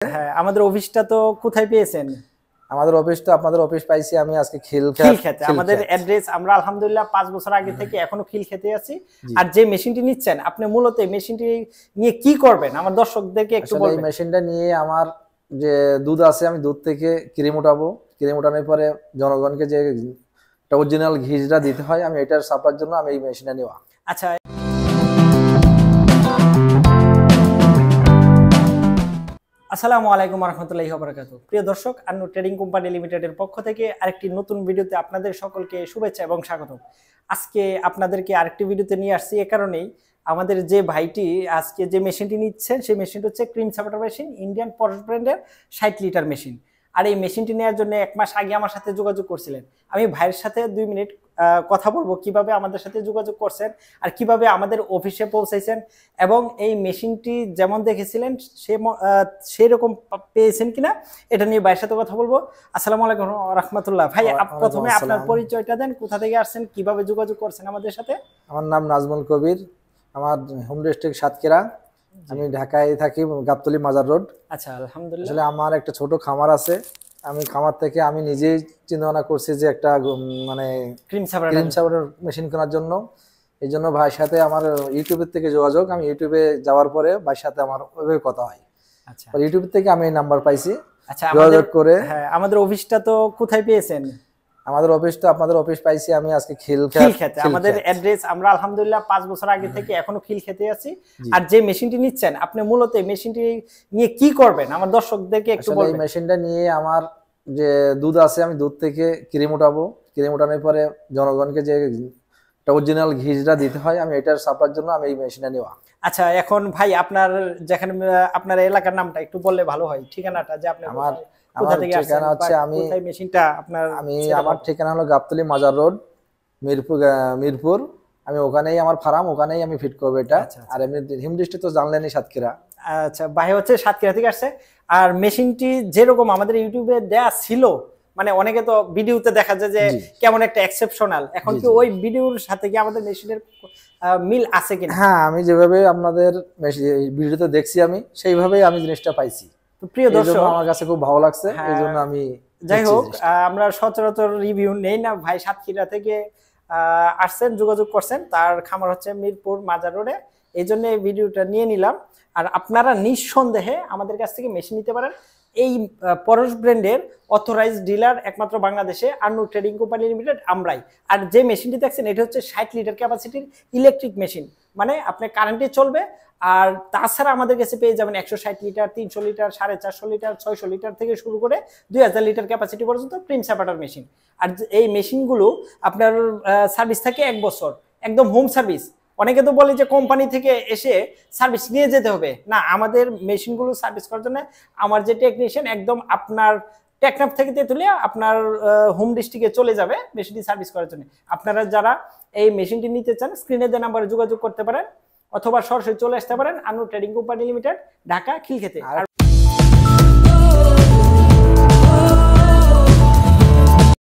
হ্যাঁ, আমাদের অফিসটা তো কোথায় পেয়েছেন? আমাদের অফিস তো আপনাদের অফিস পাইছি আমি আজকে খিলক্ষেতে। আমাদের অ্যাড্রেস আমরা আলহামদুলিল্লাহ ৫ বছর আগে থেকে এখনো খিলক্ষেতে আছি। আর যে মেশিনটি নিচ্ছেন আপনি মূলত এই মেশিনটি নিয়ে কি করবেন? আমার দর্শকদেরকে একটু আসলে এই বলবেন। মেশিনটা নিয়ে আমার যে দুধ আছে আমি দুধ থেকে ক্রিম উঠাবো। ক্রিম উঠানোর পরে জনগণকে যে অরিজিনাল ঘিটা দিতে হয় আমি এটার সাপ্লাইয়ের জন্য আমি এই মেশিনটা নেওয়া। আচ্ছা, আসসালামু আলাইকুম রহমতুল্লাহি ওয়াবারাকাতুহু। প্রিয় দর্শক, আন্নু ট্রেডিং কোম্পানি লিমিটেডের পক্ষ থেকে আরেকটি নতুন ভিডিওতে আপনাদের সকলকে শুভেচ্ছা এবং স্বাগত। আজকে আপনাদেরকে আরেকটি ভিডিওতে নিয়ে আসছি এ কারণেই, আমাদের যে ভাইটি আজকে যে মেশিনটি নিচ্ছেন সেই মেশিনটি হচ্ছে ক্রিম সেপারেটর মেশিন, ইন্ডিয়ান পরশ ব্র্যান্ডের ৬০ লিটার মেশিন। আর এই মেশিনটি নেওয়ার জন্য ১ মাস আগে আমার সাথে যোগাযোগ করছিলেন। আমি ভাইয়ের সাথে ২ মিনিট কথা বলবো কিভাবে আমাদের সাথে যোগাযোগ করছেন আর কিভাবে আমাদের অফিসে পৌঁছাইছেন, এবং এই মেশিনটি যেমন দেখেছিলেন সেরকম পেয়েছেন কিনা এটা নিয়ে ভাইয়ের সাথে কথা বলবো। আসসালামু আলাইকুম রাহমাতুল্লাহ। ভাই, প্রথমে আপনার পরিচয়টা দেন, কোথা থেকে আসছেন, কিভাবে যোগাযোগ করছেন আমাদের সাথে? আমার নাম নাজমুল কবির, আমার হোম ডিস্ট্রিক্ট সাতক্ষীরা, আমি ঢাকায় থাকি, গাবতলী মাজার রোড। আচ্ছা, আলহামদুলিল্লাহ। আসলে আমার একটা ছোট খামার আছে, আমি খামার থেকে আমি নিজেই চিন্তা ভাবনা করছি যে একটা মানে ক্রিম সেপারেটর মেশিন কেনার জন্য। এই জন্য ভাইয়ের সাথে আমার ইউটিউবের থেকে যোগাযোগ, আমি ইউটিউবে যাওয়ার পরে ভাইয়ের সাথে আমার ওইভাবে কথা হয়। আচ্ছা, ইউটিউব থেকে আমি এই নাম্বার পাইছি। আচ্ছা, যোগাযোগ করে হ্যাঁ, আমাদের অফিসটা তো কোথায় পেয়েছেন? আমাদের অফিস তো আপনাদের অফিস পাইছি আমি আজকে খিলক্ষেতে। আমাদের অ্যাড্রেস আমরা আলহামদুলিল্লাহ ৫ বছর আগে থেকে এখনো খিলক্ষেতে আছি। আর যে মেশিনটি নিচ্ছেন আপনি মূলত এই মেশিনটি নিয়ে কি করবেন আমার দর্শকদেরকে একটু বলবেন। এই মেশিনটা নিয়ে আমার যে দুধ আছে আমি দুধ থেকে ক্রিম উঠাবো। ক্রিম উঠানোর পরে জনগণকে যে অরিজিনাল ঘিটা দিতে হয় আমি এটার সাপ্লাইয়ের জন্য আমি এই মেশিনটা নেওয়া। আচ্ছা, এখন ভাই আপনার যেখানে আপনার এলাকার নামটা একটু বললে ভালো হয়, ঠিকানাটা যে আপনি আমার কোথা থেকে আসছেন, ঠিকানা হচ্ছে কোথায় মেশিনটা আপনার? আমার ঠিকানা হলো গাবতলী মাজার রোড, মিরপুর। আমি ওখানেই আমার ফার্ম, ওখানেই আমি ফিট করবো এটা। আর এমনি হিম ডিস্ট্রিক্ট তো জানলেনই, সাতক্ষীরা। আচ্ছা, ভাই হচ্ছে সাতক্ষীরা থেকে আসছে। আর মেশিনটি যেরকম আমাদের ইউটিউবে দেয়া ছিল, মানে অনেকে তো ভিডিওতে দেখা যায় যে কেমন একটা এক্সেপশনাল, এখন কি ওই ভিডিওর সাথে কি আমাদের মেশিনের মিল আছে কিনা? হ্যাঁ, আমি যেভাবে আপনাদের ভিডিওতে দেখছি আমি সেইভাবেই আমি জিনিসটা পাইছি। তো প্রিয় দর্শক, আমার কাছে খুব ভালো লাগছে, এই জন্য আমি যাই হোক, আমরা সচরাচর রিভিউ নেই না। ভাই সাতক্ষীরা থেকে আসছেন, যোগাযোগ করছেন, তার খামার হচ্ছে মিরপুর মাজার রোডে, এই জন্য এই ভিডিওটা নিয়ে নিলাম। আর আপনারা নিঃসন্দেহে আমাদের কাছ থেকে মেশিন নিতে পারেন। এই পরশ ব্র্যান্ডের অথরাইজ ডিলার একমাত্র বাংলাদেশে আন্নু ট্রেডিং কোম্পানি লিমিটেড আমরাই। আর যে মেশিনটি দেখছেন এটা হচ্ছে ৬০ লিটার ক্যাপাসিটির ইলেকট্রিক মেশিন, মানে আপনি কারেন্টে চলবে। আর তাছাড়া আমাদের কাছে পেয়ে যাবেন ১৬০ লিটার, ৩০০ লিটার, ৪৫০ লিটার, ৬০০ লিটার থেকে শুরু করে ২০০০ লিটার ক্যাপাসিটি পর্যন্ত ক্রিম সেপারেটর মেশিন। আর এই মেশিনগুলো আপনার সার্ভিস থাকে ১ বছর, একদম হোম সার্ভিস। অনেকে তো বলে যে কোম্পানি থেকে এসে সার্ভিস নিয়ে যেতে হবে, না, আমাদের মেশিনগুলো সার্ভিস করার জন্য আমার যে টেকনিশিয়ান একদম আপনার টেকনাফ থেকে তেঁতুলিয়া আপনার হোম ডিস্ট্রিক্টে চলে যাবে মেশিনটি সার্ভিস করার জন্য। আপনারা যারা এই মেশিনটি নিতে চান স্ক্রিনে দেওয়া নাম্বারে যোগাযোগ করতে পারেন, অথবা সরাসরি চলে আসতে পারেন Annu trading company limited, Dhaka খিলক্ষেতে।